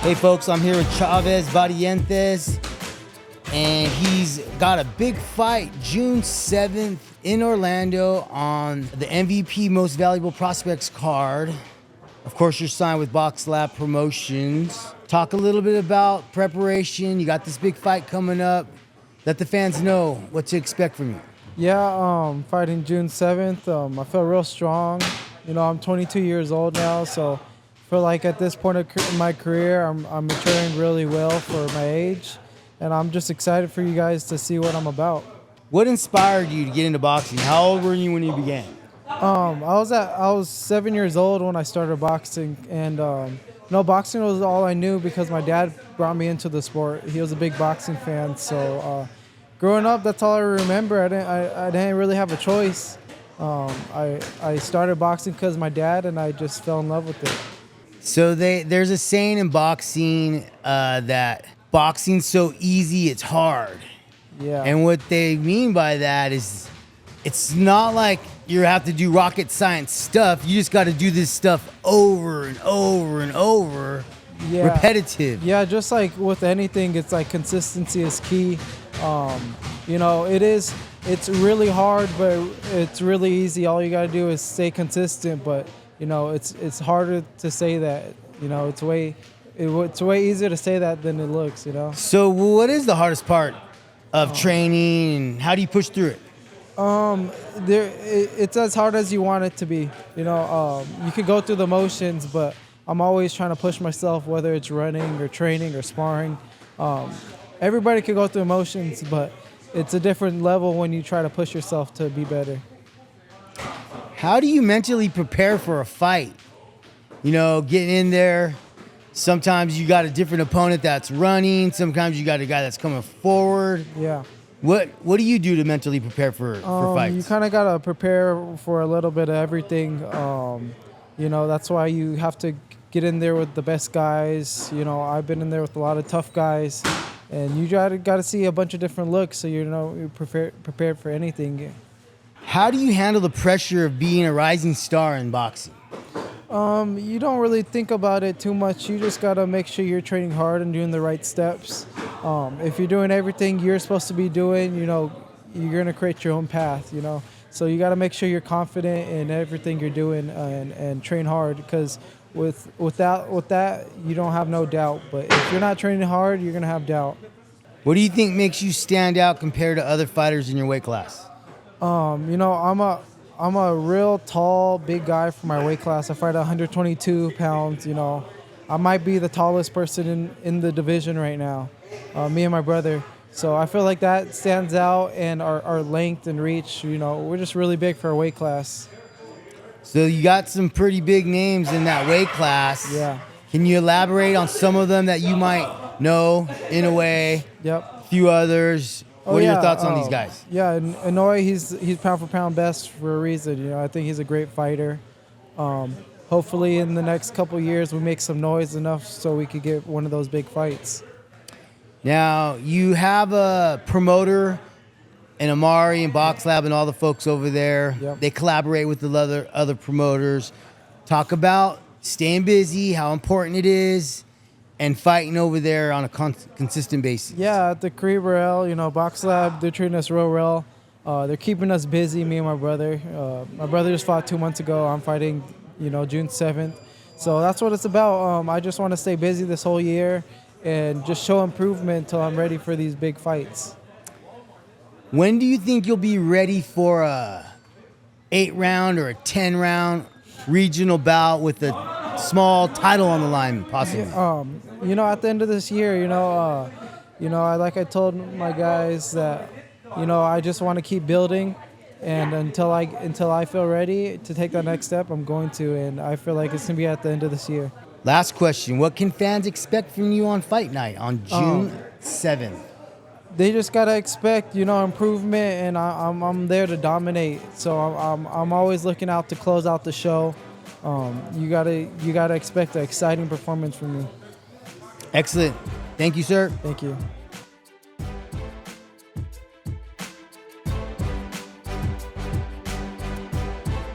Hey folks, I'm here with Chavez Barrientes, and he's got a big fight June 7th in Orlando on the MVP Most Valuable Prospects card. Of course, you're signed with Boxlab Promotions. Talk a little bit about preparation. You got this big fight coming up. Let the fans know what to expect from you. Yeah, fighting June 7th. I feel real strong. You know, I'm 22 years old now, so I feel like at this point in my career, I'm maturing really well for my age, and I'm just excited for you guys to see what I'm about. What inspired you to get into boxing? How old were you when you began? I was 7 years old when I started boxing, and boxing was all I knew because my dad brought me into the sport. He was a big boxing fan, so growing up, that's all I remember. I didn't really have a choice. I started boxing because my dad, and I just fell in love with it. So there's a saying in boxing that boxing's so easy, it's hard. Yeah. And what they mean by that is it's not like you have to do rocket science stuff. You just got to do this stuff over and over and over. Yeah. Repetitive. Yeah, just like with anything, it's like consistency is key. It's really hard, but it's really easy. All you got to do is stay consistent, but it's harder to say that. It's way easier to say that than it looks. So what is the hardest part of training, and how do you push through it? It's as hard as you want it to be. You could go through the motions, but I'm always trying to push myself, whether it's running or training or sparring. Everybody could go through emotions, but it's a different level when you try to push yourself to be better. How do you mentally prepare for a fight? Getting in there, sometimes you got a different opponent that's running, sometimes you got a guy that's coming forward. Yeah. What do you do to mentally prepare for fights? You kind of got to prepare for a little bit of everything. That's why you have to get in there with the best guys. I've been in there with a lot of tough guys, and you got to see a bunch of different looks so you're prepared for anything. How do you handle the pressure of being a rising star in boxing? You don't really think about it too much. You just got to make sure you're training hard and doing the right steps. If you're doing everything you're supposed to be doing, you're going to create your own path, So you got to make sure you're confident in everything you're doing and train hard, because with that, you don't have no doubt. But if you're not training hard, you're going to have doubt. What do you think makes you stand out compared to other fighters in your weight class? I'm a real tall, big guy for my weight class. I fight at 122 pounds. I might be the tallest person in the division right now, me and my brother. So I feel like that stands out, and our length and reach, we're just really big for our weight class. So you got some pretty big names in that weight class. Yeah. Can you elaborate on some of them that you might know in a way? Yep. A few others. What are your thoughts on these guys? Yeah, and Inoue, he's pound for pound best for a reason. I think he's a great fighter. Hopefully in the next couple years we make some noise enough so we could get one of those big fights. Now, you have a promoter and Amari and Boxlab and all the folks over there. Yep. They collaborate with the other promoters. Talk about staying busy, how important it is, and fighting over there on a consistent basis. Yeah, at the Creeberell, Boxlab, they're treating us real well. They're keeping us busy, me and my brother. My brother just fought 2 months ago. I'm fighting, June 7th. So that's what it's about. I just want to stay busy this whole year and just show improvement until I'm ready for these big fights. When do you think you'll be ready for a 8-round or a 10-round regional bout with a small title on the line, possibly? At the end of this year, like I told my guys that, I just want to keep building, and until I feel ready to take that next step, I'm going to, and I feel like it's gonna be at the end of this year. Last question: what can fans expect from you on fight night on June 7th? They just gotta expect, improvement, and I'm there to dominate. So I'm always looking out to close out the show. You gotta expect an exciting performance from me. Excellent. Thank you, sir. Thank you.